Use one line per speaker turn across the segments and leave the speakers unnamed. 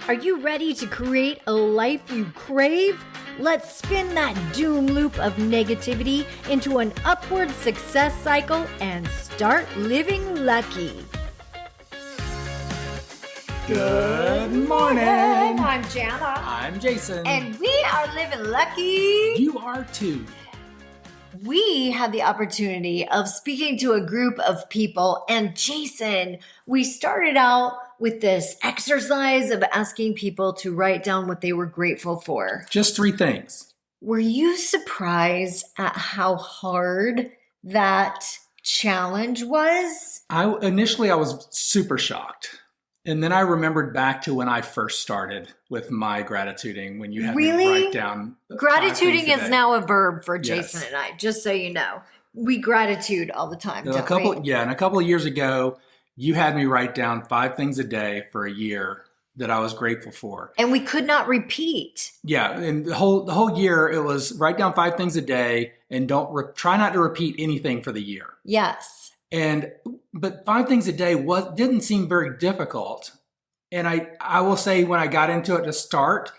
Are you ready to create a life you crave? Let's spin that doom loop of negativity into an upward success cycle and start living lucky.
Good morning.
I'm Jana.
I'm Jason.
And we are living lucky.
You are too.
We had the opportunity of speaking to a group of people, and Jason, we started out with this exercise of asking people to write down what they were grateful for.
Just 3 things.
Were you surprised at how hard that challenge was?
Initially I was super shocked. And then I remembered back to when I first started with my gratituding, when you had me write down.
Gratituding is now a verb for Jason and I, just so you know. We gratitude all the time,
and a couple of years ago, you had me write down 5 things a day for a year that I was grateful for.
And we could not repeat.
Yeah, and the whole year it was write down 5 things a day and try not to repeat anything for the year.
Yes.
But 5 things a day didn't seem very difficult. And I will say when I got into it to start,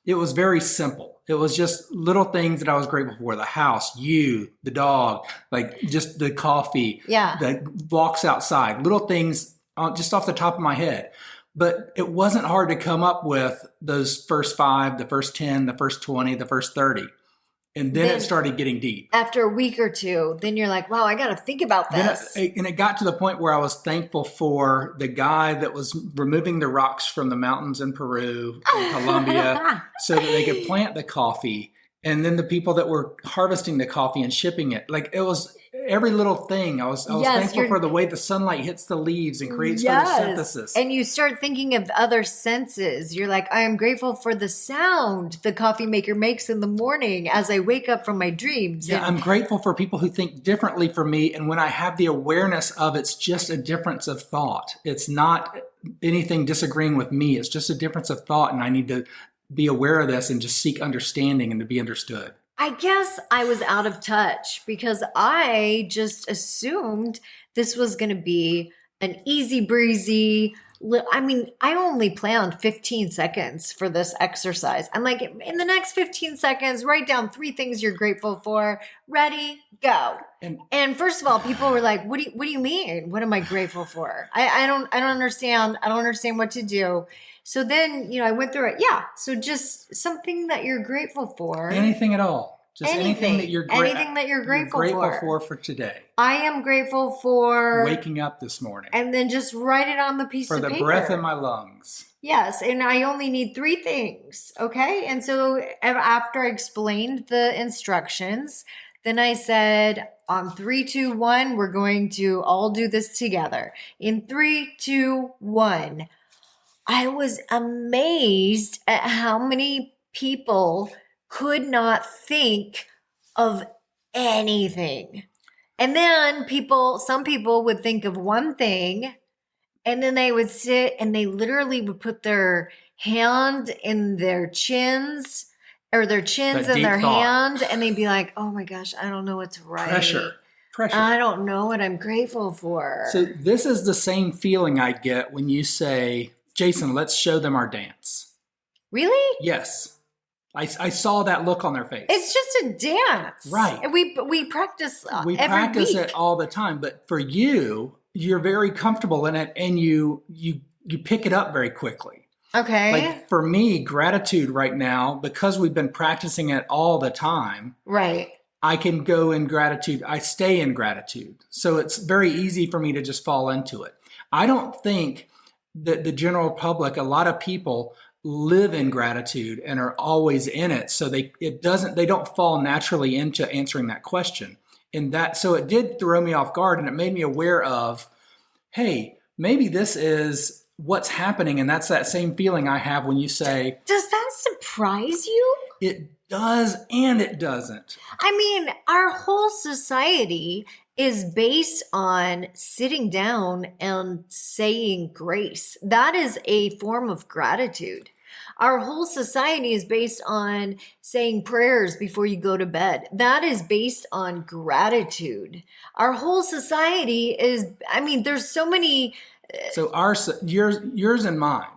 it was very simple. It was just little things that I was grateful for. The house, you, the dog, like just the coffee, the walks outside, little things just off the top of my head. But it wasn't hard to come up with those first 5, the first 10, the first 20, the first 30. And then it started getting deep.
After a week or two, then you're like, wow, I got to think about this.
And it got to the point where I was thankful for the guy that was removing the rocks from the mountains in Peru and Colombia so that they could plant the coffee. And then the people that were harvesting the coffee and shipping it. Like it was every little thing. I was thankful for the way the sunlight hits the leaves and creates photosynthesis.
And you start thinking of other senses. You're like, I am grateful for the sound the coffee maker makes in the morning as I wake up from my dreams.
Yeah, I'm grateful for people who think differently from me. And when I have the awareness of it's just a difference of thought. It's not anything disagreeing with me. It's just a difference of thought. And I need to be aware of this and just seek understanding and to be understood.
I guess I was out of touch because I just assumed this was going to be an easy breezy. I mean, I only planned 15 seconds for this exercise. I'm like, in the next 15 seconds, write down 3 things you're grateful for. Ready, go. And first of all, people were like, what do you mean? What am I grateful for? I don't understand. I don't understand what to do. So then, I went through it. Yeah. So just something that you're grateful for.
Anything at all. Just anything that you're
grateful
for today.
I am grateful for
waking up this morning.
And then just write it on the piece of paper.
For the breath in my lungs.
Yes. And I only need 3 things. Okay. And so after I explained the instructions, then I said, on 3, 2, 1, we're going to all do this together. In 3, 2, 1. I was amazed at how many people could not think of anything. And then some people would think of one thing, and then they would sit and they literally would put their hand in their chins or their chins in their hand, and they'd be like, oh my gosh, I don't know what to write.
Pressure.
I don't know what I'm grateful for.
So this is the same feeling I get when you say, Jason, let's show them our dance.
Really?
Yes. I saw that look on their face.
It's just a dance.
Right.
And we practice
We
every
practice
week.
it all the time. But for you're very comfortable in it and you pick it up very quickly.
Okay.
Like for me, gratitude right now, because we've been practicing it all the time.
Right.
I can go in gratitude. I stay in gratitude. So it's very easy for me to just fall into it. I don't think that the general public, a lot of people live in gratitude and are always in it. So they don't fall naturally into answering that question. So it did throw me off guard, and it made me aware of, hey, maybe this is what's happening. And that's that same feeling I have when you say,
does that surprise you?
It does and it doesn't.
I mean, our whole society is based on sitting down and saying grace. That is a form of gratitude. Our whole society is based on saying prayers before you go to bed. That is based on gratitude. Our whole society is, there's so many.
So yours and mine,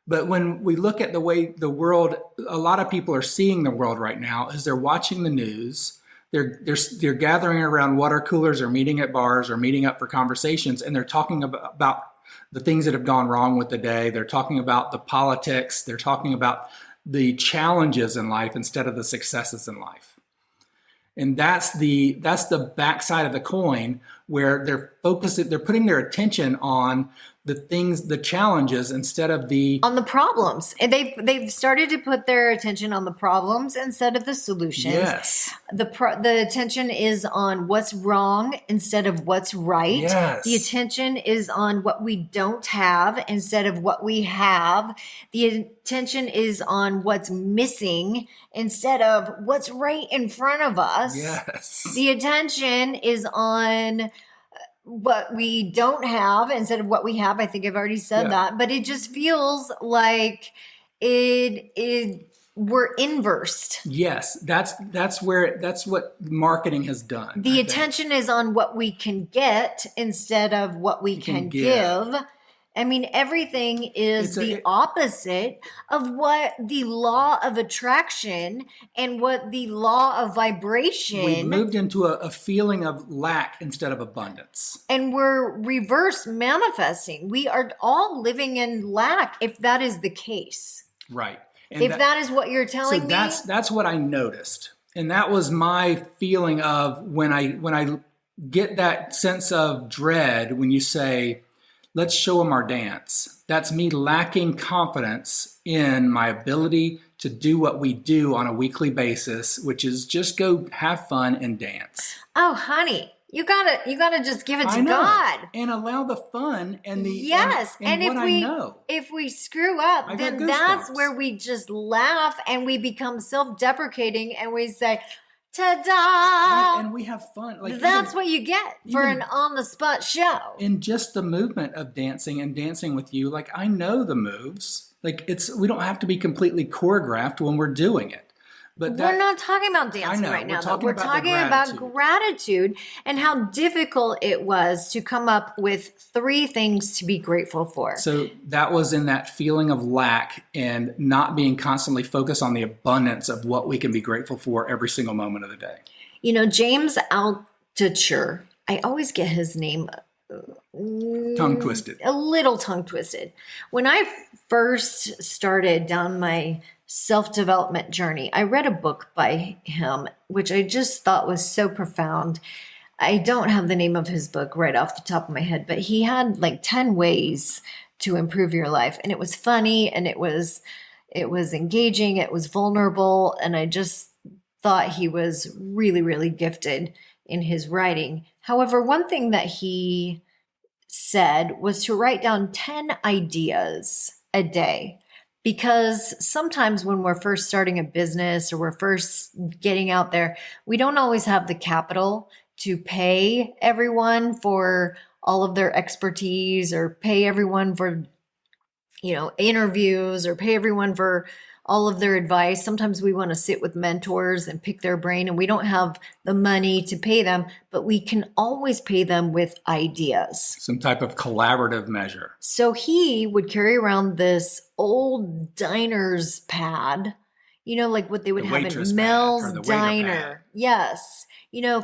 But when we look at the way the world, a lot of people are seeing the world right now is they're watching the news. They're gathering around water coolers or meeting at bars or meeting up for conversations, and they're talking about the things that have gone wrong with the day. They're talking about the politics. They're talking about the challenges in life instead of the successes in life. And that's the backside of the coin where they're putting their attention on the challenges instead of
on the problems. And they've started to put their attention on the problems instead of the solutions.
Yes.
The attention is on what's wrong instead of what's right.
Yes.
The attention is on what we don't have instead of what we have. The attention is on what's missing instead of what's right in front of us.
Yes.
The attention is on what we don't have instead of what we have. I think I've already said that, but it just feels like we're inversed.
Yes, that's what marketing has done.
The attention is on what we can get instead of what we can give. I mean, everything is the opposite of what the law of attraction and what the law of vibration.
We've moved into a feeling of lack instead of abundance.
And we're reverse manifesting. We are all living in lack if that is the case.
Right. And
if that is what you're telling me.
That's what I noticed. And that was my feeling of when I get that sense of dread when you say, let's show them our dance. That's me lacking confidence in my ability to do what we do on a weekly basis, which is just go have fun and dance.
Oh, honey, you gotta just give it to God
and allow the fun and the
yes.
and
if we screw up, then that's where we just laugh and we become self-deprecating and we say, ta-da!
And we have fun.
That's what you get for an on-the-spot show.
In just the movement of dancing and dancing with you, I know the moves. We don't have to be completely choreographed when we're doing it. But
we're not talking about dancing right now. We're talking about gratitude and how difficult it was to come up with 3 things to be grateful for.
So that was in that feeling of lack and not being constantly focused on the abundance of what we can be grateful for every single moment of the day.
You know, James Altucher, I always get his name
tongue twisted.
A little tongue twisted. When I first started down my self-development journey, I read a book by him, which I just thought was so profound. I don't have the name of his book right off the top of my head, but he had 10 ways to improve your life. And it was funny and it was engaging. It was vulnerable. And I just thought he was really, really gifted in his writing. However, one thing that he said was to write down 10 ideas a day. Because sometimes when we're first starting a business or we're first getting out there, we don't always have the capital to pay everyone for all of their expertise or pay everyone for, interviews or pay everyone for all of their advice. Sometimes we want to sit with mentors and pick their brain and we don't have the money to pay them, but we can always pay them with ideas.
Some type of collaborative measure.
So he would carry around this old diner's pad, like what they would have in Mel's Diner. Yes.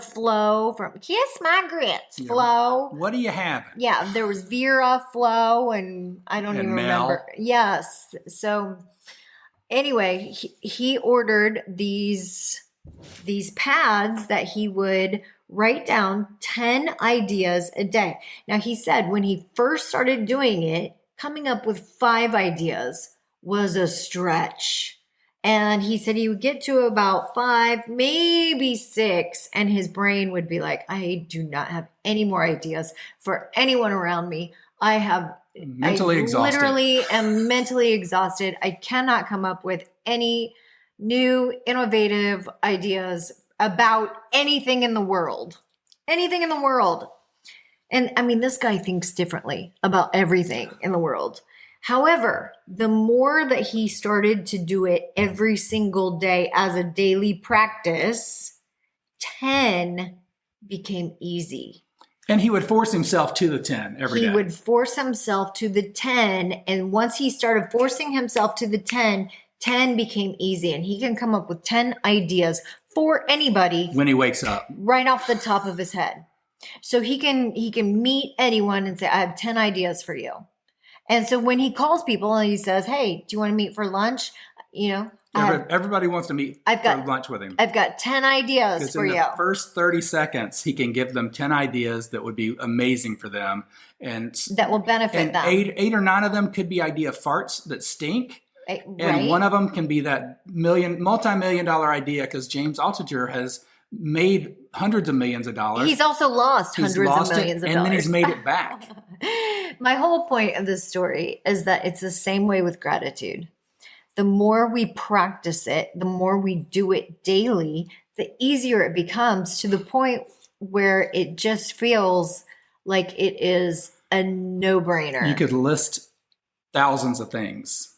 Flo from Kiss My Grits, Flo.
What do you have?
Yeah, there was Vera, Flo, and I don't even remember. Yes. So anyway, he ordered these pads that he would write down 10 ideas a day. Now, he said when he first started doing it, coming up with 5 ideas was a stretch. And he said he would get to about 5, maybe 6, and his brain would be like, I do not have any more ideas for anyone around me. I literally am mentally exhausted. I cannot come up with any new innovative ideas about anything in the world. Anything in the world. And I mean, this guy thinks differently about everything in the world. However, the more that he started to do it every single day as a daily practice, 10 became easy.
And he would force himself to the 10 every day.
He would force himself to the 10. And once he started forcing himself to the 10, 10 became easy. And he can come up with 10 ideas for anybody
when he wakes up,
right off the top of his head. So he can meet anyone and say, I have 10 ideas for you. And so when he calls people and he says, hey, do you want to meet for lunch?
Everybody wants to meet for lunch with him.
I've got 10 ideas for you. In
the first 30 seconds, he can give them 10 ideas that would be amazing for them. And
that will benefit them.
8 or 9 of them could be idea farts that stink.
Right.
And one of them can be that multi-million dollar idea, because James Altucher has made hundreds of millions of dollars.
He's also lost hundreds of millions of dollars.
And then he's made it back.
My whole point of this story is that it's the same way with gratitude. The more we practice it, the more we do it daily, the easier it becomes, to the point where it just feels like it is a no-brainer.
You could list thousands of things.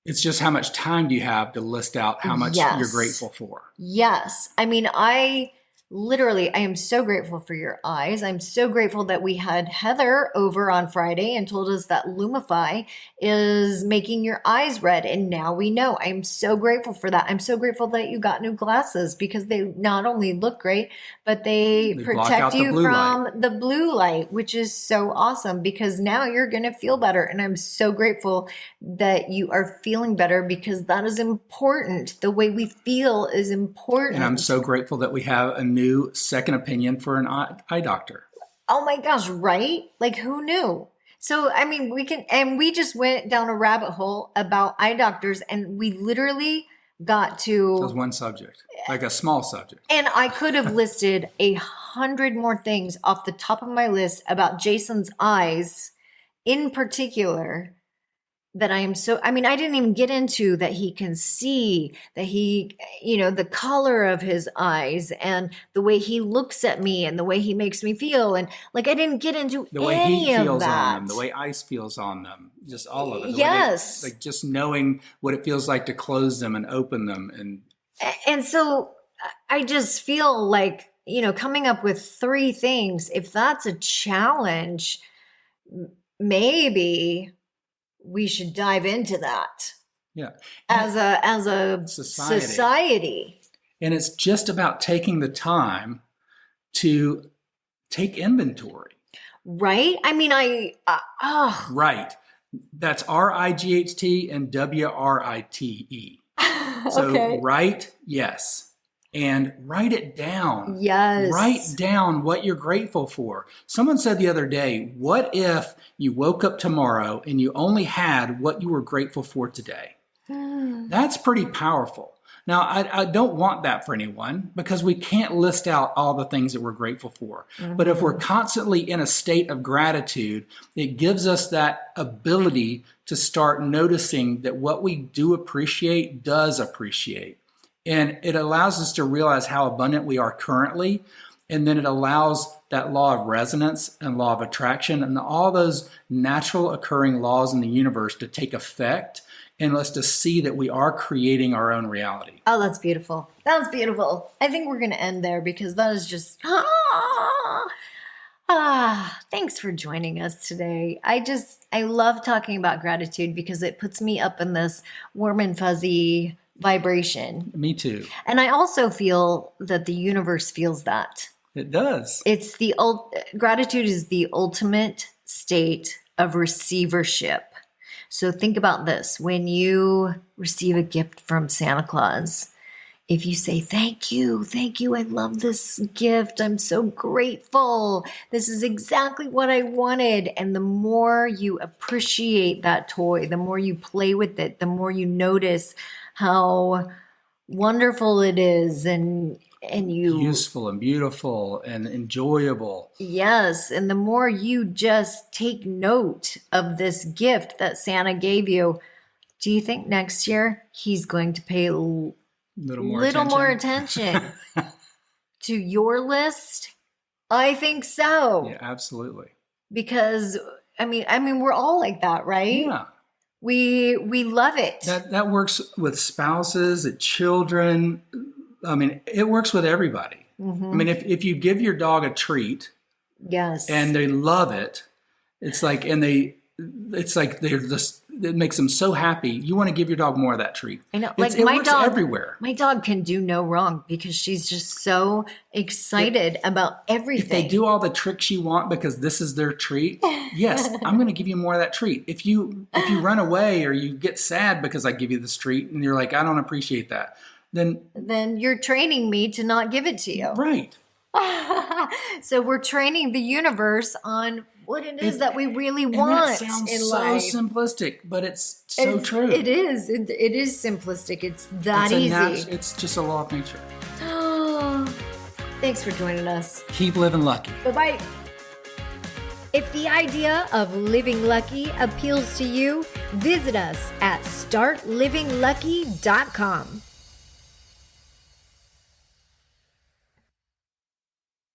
It's just how much time do you have to list out how much you're grateful for?
Yes. I mean, I am so grateful for your eyes. I'm so grateful that we had Heather over on Friday and told us that Lumify is making your eyes red. And now we know. I'm so grateful for that. I'm so grateful that you got new glasses, because they not only look great, but they protect you from the blue light, which is so awesome, because now you're going to feel better. And I'm so grateful that you are feeling better, because that is important. The way we feel is important.
And I'm so grateful that we have a new second opinion for an eye doctor.
Oh my gosh, right? Like, who knew? So, I mean, we just went down a rabbit hole about eye doctors, and we literally got to...
That was one subject, like a small subject.
And I could have listed 100 more things off the top of my list about Jason's eyes in particular, that I didn't even get into that he can see, that he, the color of his eyes and the way he looks at me and the way he makes me feel. And like, I didn't get into
the way
any
he
of
feels
that.
on them, the way ice feels on them, just all of it.
Yes.
Like just knowing what it feels like to close them and open them.
And so I just feel like, coming up with 3 things, if that's a challenge, maybe we should dive into that.
Yeah.
As a society.
And it's just about taking the time to take inventory.
Right? I mean,
Right. That's RIGHT and WRITE. So
okay.
Write, yes. And write it down.
Yes.
Write down what you're grateful for. Someone said the other day, what if you woke up tomorrow and you only had what you were grateful for today? That's pretty powerful. Now, I don't want that for anyone, because we can't list out all the things that we're grateful for. Mm-hmm. But if we're constantly in a state of gratitude, it gives us that ability to start noticing that what we do appreciate does appreciate. And it allows us to realize how abundant we are currently. And then it allows that law of resonance and law of attraction and all those natural occurring laws in the universe to take effect, and us to see that we are creating our own reality.
Oh, that's beautiful. That's beautiful. I think we're going to end there, because that is just... thanks for joining us today. I love talking about gratitude, because it puts me up in this warm and fuzzy vibration.
Me too.
And I also feel that the universe feels that.
It does.
Gratitude is the ultimate state of receivership. So think about this. When you receive a gift from Santa Claus, if you say, thank you, I love this gift, I'm so grateful, this is exactly what I wanted. And the more you appreciate that toy, the more you play with it, the more you notice how wonderful it is, and
useful and beautiful and enjoyable.
Yes. And the more you just take note of this gift that Santa gave you, do you think next year he's going to pay little more attention to your list? I think so.
Yeah, absolutely.
Because I mean, we're all like that, right?
Yeah.
We love it.
That works with spouses, children. I mean, it works with everybody. Mm-hmm. I mean, if you give your dog a treat,
Yes.
and they love it. It's like, they're just, it makes them so happy. You want to give your dog more of that treat.
I know,
It works everywhere.
my dog can do no wrong because she's just so excited about everything.
If they do all the tricks you want because this is their treat, yes, I'm going to give you more of that treat. If you run away or you get sad because I give you this treat and you're like, I don't appreciate that,
then you're training me to not give it to you.
Right.
So we're training the universe on what it is that we really want
sounds
in
so
life.
simplistic, but it's so true.
It is. It is simplistic. It's that easy.
It's just a law of nature.
Thanks for joining us.
Keep living lucky.
Bye-bye. If the idea of living lucky appeals to you, visit us at startlivinglucky.com.